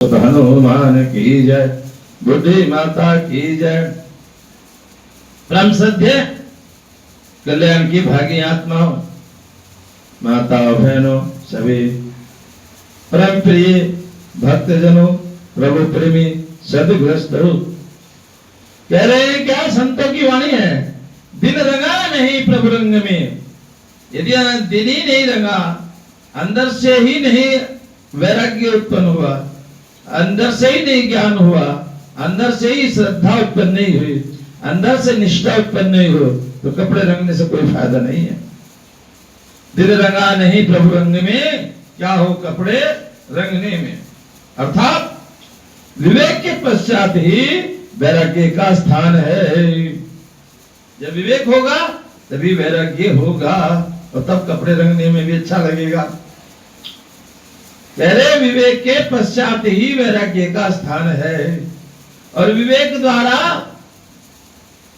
हनुमान की जय, बुद्धि माता की जय। परम सत्य कल्याण की भागी आत्माओं, माताओं, बहनों, सभी परम प्रिय भक्तजनों, प्रभु प्रेमी सदग्रस्त कह रहे हैं क्या संतों की वाणी है, दिन रंगा नहीं प्रभु रंग में। यदि दिन ही नहीं रंगा, अंदर से ही नहीं वैराग्य उत्पन्न हुआ, अंदर से ही नहीं ज्ञान हुआ, अंदर से ही श्रद्धा उत्पन्न नहीं हुई, अंदर से निष्ठा उत्पन्न नहीं हो, तो कपड़े रंगने से कोई फायदा नहीं है। दिल रंगा नहीं प्रभु रंग में, क्या हो कपड़े रंगने में। अर्थात विवेक के पश्चात ही वैराग्य का स्थान है। जब विवेक होगा तभी वैराग्य होगा, और तब कपड़े रंगने में भी अच्छा लगेगा। कह रहे विवेक के पश्चात ही वैराग्य का स्थान है, और विवेक द्वारा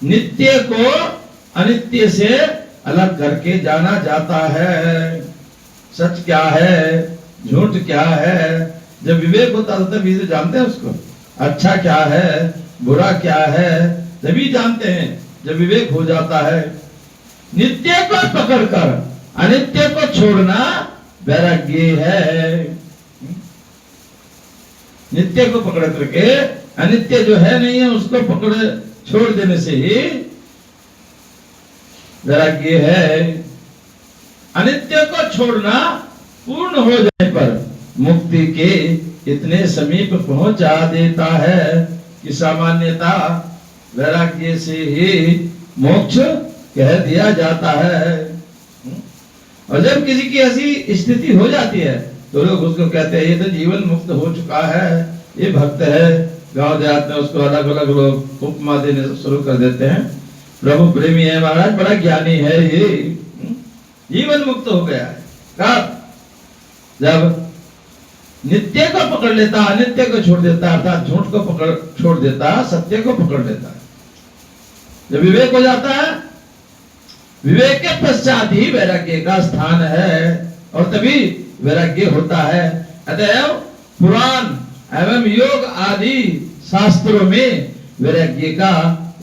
नित्य को अनित्य से अलग करके जाना जाता है। सच क्या है, झूठ क्या है, जब विवेक होता है तभी तो जानते हैं उसको। अच्छा क्या है, बुरा क्या है, तभी जानते हैं जब विवेक हो जाता है। नित्य को पकड़कर अनित्य को छोड़ना वैराग्य है। नित्य को पकड़ करके अनित्य जो है नहीं है उसको पकड़ छोड़ देने से ही वैराग्य है। अनित्य को छोड़ना पूर्ण हो जाने पर मुक्ति के इतने समीप पहुंचा देता है कि सामान्यता वैराग्य से ही मोक्ष कह दिया जाता है। और जब किसी की ऐसी स्थिति हो जाती है तो लोग उसको कहते हैं ये तो जीवन मुक्त हो चुका है, ये भक्त है। गांव देहात में उसको अलग अलग लोग उपमा देने शुरू कर देते हैं, प्रभु प्रेमी है महाराज, बड़ा ज्ञानी है, ये जीवन मुक्त हो गया है। कब? जब नित्य को पकड़ लेता, अनित्य को छोड़ देता, अर्थात झूठ को पकड़ छोड़ देता, सत्य को पकड़ लेता है। जब विवेक हो जाता है, विवेक के पश्चात ही वैराग्य का स्थान है, और तभी वैराग्य होता है। अतएव पुराण एवं योग आदि शास्त्रों में वैराग्य का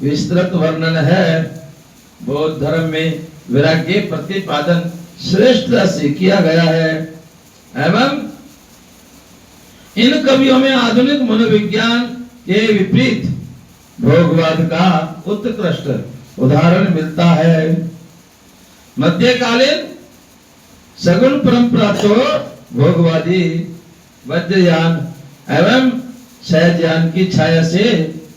विस्तृत वर्णन है। बौद्ध धर्म में वैराग्य प्रतिपादन श्रेष्ठता से किया गया है, एवं इन कवियों में आधुनिक मनोविज्ञान के विपरीत भोगवाद का उत्कृष्ट उदाहरण मिलता है। मध्यकालीन सगुण परंपरा तो भोगवादी वज्रयान एवं सहजयान की छाया से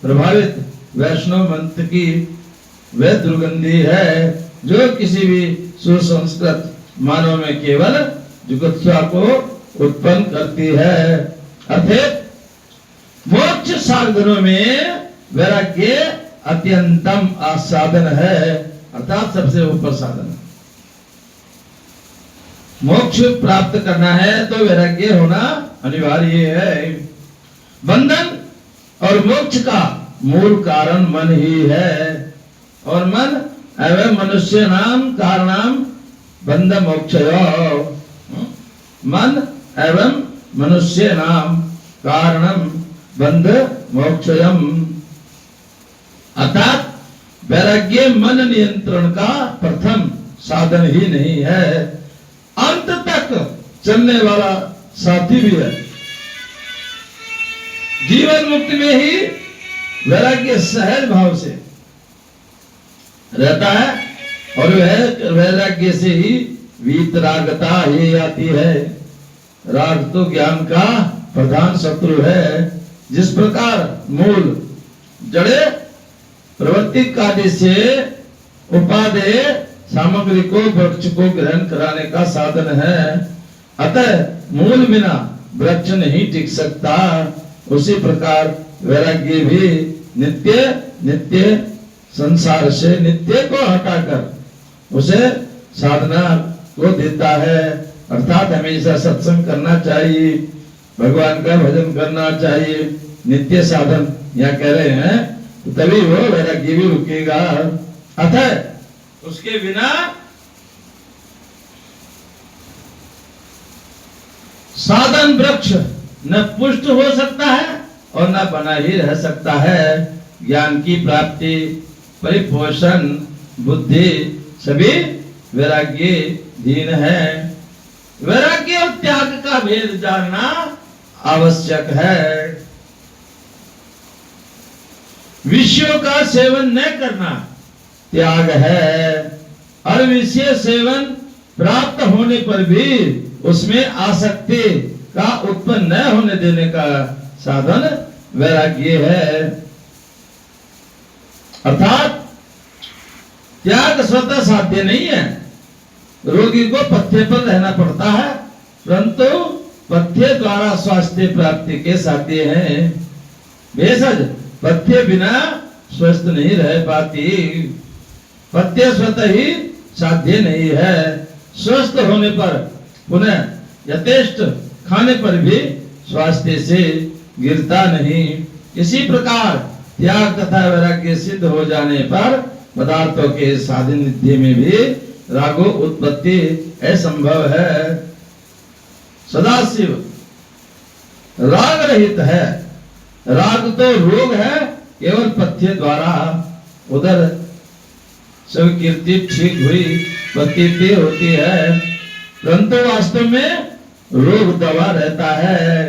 प्रभावित वैष्णव मंत्र की वह दुर्गंधी है, जो किसी भी सुसंस्कृत मानव में केवल जुगुप्सा को उत्पन्न करती है। अर्थात मोक्ष साधनों में वैराग्य अत्यंतम आसाधन है, अर्थात सबसे ऊपर साधन है। मोक्ष प्राप्त करना है तो वैराग्य होना अनिवार्य है। बंधन और मोक्ष का मूल कारण मन ही है, और मन एवं मनुष्य नाम कारणम बंध मोक्षयो। मन एवं मनुष्य नाम कारणम बंध मोक्षयम। अर्थात वैराग्य मन नियंत्रण का प्रथम साधन ही नहीं है, अंत तक चलने वाला साथी भी है। जीवन मुक्ति में ही वैराग्य सहज भाव से रहता है, और वह वैराग्य से ही वीतरागता ही आती है। राग तो ज्ञान का प्रधान शत्रु है। जिस प्रकार मूल जड़े प्रवृत्ति कार्य से उपादेय सामग्री को वृक्ष को ग्रहण कराने का साधन है, अतः मूल बिना वृक्ष नहीं टिक सकता, उसी प्रकार वैराग्य भी नित्य नित्य संसार से नित्य को हटाकर उसे साधना को देता है। अर्थात हमेशा सत्संग करना चाहिए, भगवान का भजन करना चाहिए, नित्य साधन यहाँ कह रहे हैं, तो तभी वो वैराग्य भी रुकेगा। अतः उसके बिना साधन वृक्ष न पुष्ट हो सकता है और न बना ही रह सकता है। ज्ञान की प्राप्ति, परिपोषण, बुद्धि सभी वैराग्य धीन है। वैराग्य और त्याग का भेद जानना आवश्यक है। विषयों का सेवन न करना त्याग है, और विषय सेवन प्राप्त होने पर भी उसमें आसक्ति का उत्पन्न न होने देने का साधन वैराग्य है। अर्थात त्याग स्वतः साध्य नहीं है। रोगी को पथ्य पर रहना पड़ता है, परंतु पथ्य द्वारा स्वास्थ्य प्राप्ति के साध्य हैं। बेशक पथ्य बिना स्वस्थ नहीं रह पाती। पथ्य स्वतः ही साध्य नहीं है। स्वस्थ होने पर पुनः यथेष्ट खाने पर भी स्वास्थ्य से गिरता नहीं। इसी प्रकार त्याग तथा वैराग्य सिद्ध हो जाने पर पदार्थों के सान्निध्य में भी रागो उत्पत्ति असंभव है। सदाशिव राग रहित है। राग तो रोग है, केवल पथ्य द्वारा उधर सब कीर्ति ठीक हुई प्रतीति होती है, परंतु वास्तव में रोग दबा रहता है।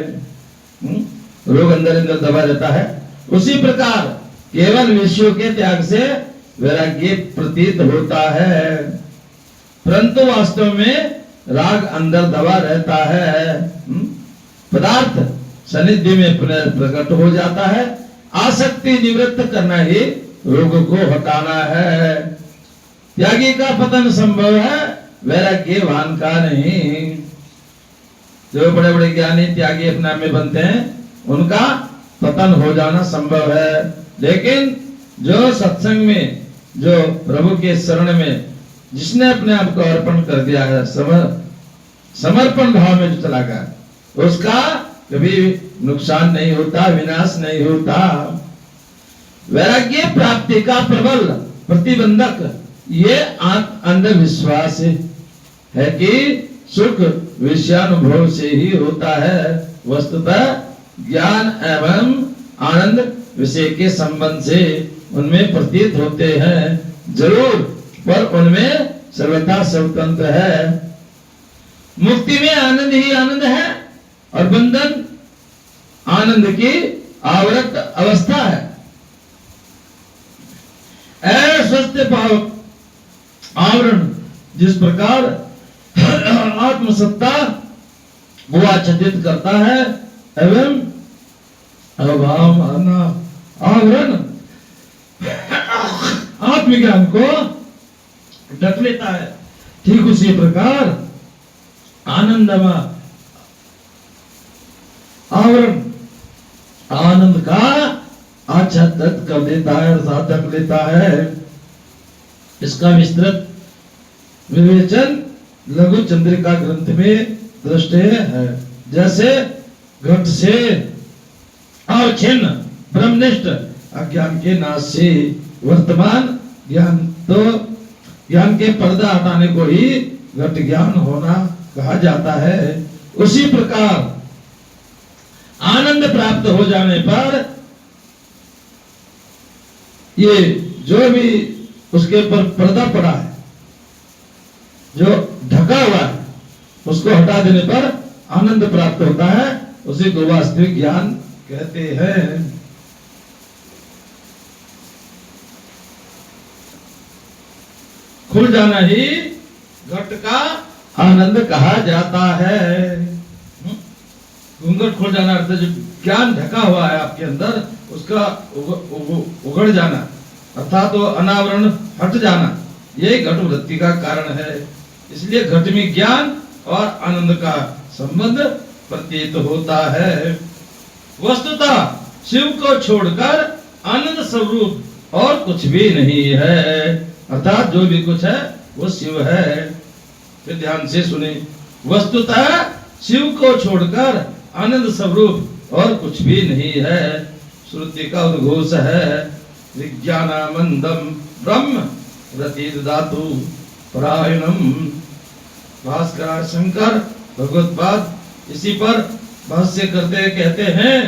रोग अंदर अंदर दबा रहता है। उसी प्रकार केवल विषयों के त्याग से वैराग्य प्रतीत होता है, परंतु वास्तव में राग अंदर दबा रहता है। पदार्थ सानिध्य में पुनः प्रकट हो जाता है। आसक्ति निवृत्त करना ही रोग को हटाना है। त्यागी का पतन संभव है, वैराग्यवान का नहीं। जो बड़े बड़े ज्ञानी त्यागी अपने आप में बनते हैं, उनका पतन हो जाना संभव है। लेकिन जो सत्संग में, जो प्रभु के शरण में जिसने अपने आप को अर्पण कर दिया है, समर्पण भाव में जो चला गया, उसका कभी नुकसान नहीं होता, विनाश नहीं होता। वैराग्य प्राप्ति का प्रबल प्रतिबंधक ये अंधविश्वास है कि सुख विषयानुभव से ही होता है। वस्तुतः ज्ञान एवं आनंद विषय के संबंध से उनमें प्रतीत होते हैं जरूर, पर उनमें सर्वथा स्वतंत्र है। मुक्ति में आनंद ही आनंद है और बंधन आनंद की आवृत अवस्था है। अस्वस्थ भाव आवरण जिस प्रकार आत्मसत्ता को आच्छादित करता है एवं अभाव आवरण आत्मज्ञान को ढक लेता है, ठीक उसी प्रकार आनंदमा आवरण आनंद का आच्छादित कर देता है, अर्थात ढक लेता है। इसका विस्तृत विवेचन लघु चंद्रिका ग्रंथ में दृष्टि है। जैसे घट से अवच्छिन्न ब्रह्मनिष्ठ अज्ञान के नाश से वर्तमान ज्ञान, तो ज्ञान के पर्दा हटाने को ही घट ज्ञान होना कहा जाता है। उसी प्रकार आनंद प्राप्त हो जाने पर ये जो भी उसके ऊपर पर्दा पड़ा है, जो ढका हुआ है, उसको हटा देने पर आनंद प्राप्त होता है। उसी को वास्तविक ज्ञान कहते हैं। खुल जाना ही घट का आनंद कहा जाता है। घूंघट खुल जाना अर्थ जो ज्ञान ढका हुआ है आपके अंदर, उसका उगड़ जाना अर्थात तो अनावरण हट जाना, यही घट वृत्ति का कारण है। इसलिए घट में ज्ञान और आनंद का संबंध प्रतीत होता है। वस्तुतः शिव को छोड़कर आनंद स्वरूप और कुछ भी नहीं है, अर्थात जो भी कुछ है वो शिव है। फिर ध्यान से सुने, वस्तुतः शिव को छोड़कर आनंद स्वरूप और कुछ भी नहीं है। श्रुति का उद्घोष है, विज्ञानानंदम ब्रह्म प्रतिददातु परायणम। भास्कर शंकर भगवत्पाद इसी पर भाष्य करते कहते हैं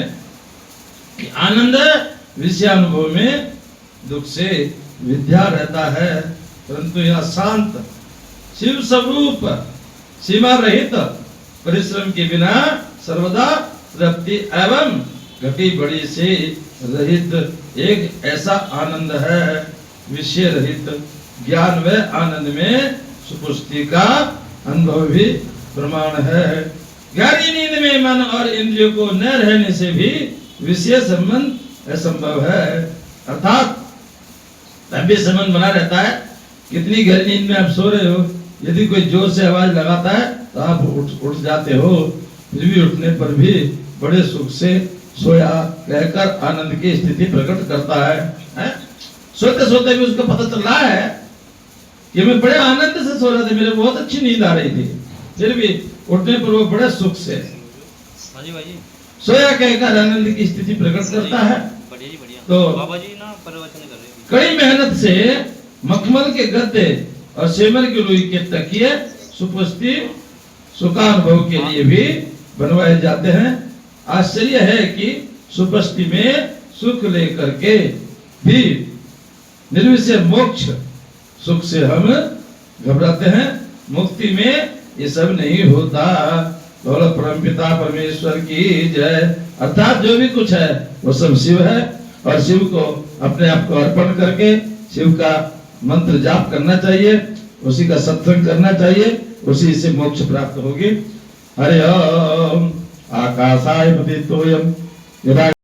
कि आनंद विषयानुभव में दुख से विद्या रहता है, परंतु यह शांत शिव स्वरूप सीमा रहित परिश्रम के बिना सर्वदा तृप्ति एवं घटी बड़ी से रहित एक ऐसा आनंद है, विषय रहित ज्ञान व आनंद में सुपुष्टि का अनुभव भी प्रमाण है। गहरी नींद में मन और इंद्रियों को न रहने से भी विषय संबंध असंभव है, अर्थात तब भी संबंध बना रहता है। कितनी गहरी नींद में आप सो रहे हो, यदि कोई जोर से आवाज लगाता है तो आप उठ जाते हो, फिर भी उठने पर भी बड़े सुख से सोया कहकर आनंद की स्थिति प्रकट करता है? सोते सोते भी उसको पता चल रहा है कि मैं बड़े आनंद से सो रहा था, मेरे बहुत अच्छी नींद आ रही थी, फिर भी उठने पर वो बड़े सुख से सोया कहकर आनंद की स्थिति प्रकट करता है। तो बाबा जी ना प्रवचन कर रहे हैं। कई मेहनत से मखमल के गद्दे और सेमर की रुई के तकिए सुपुष्टि सुखानुभव के लिए भी बनवाए जाते हैं। आश्चर्य है कि सुपुष्टि में सुख लेकर के भी निर्विषय मोक्ष सुख से हम घबराते हैं। मुक्ति में ये सब नहीं होता। बोलो परमपिता परमेश्वर की जय। अर्थात जो भी कुछ है वो सब शिव है, और शिव को अपने आप को अर्पण करके शिव का मंत्र जाप करना चाहिए, उसी का सत्संग करना चाहिए, उसी से मोक्ष प्राप्त होगी। हरि ओम। आकाशाय पतितोयम यदा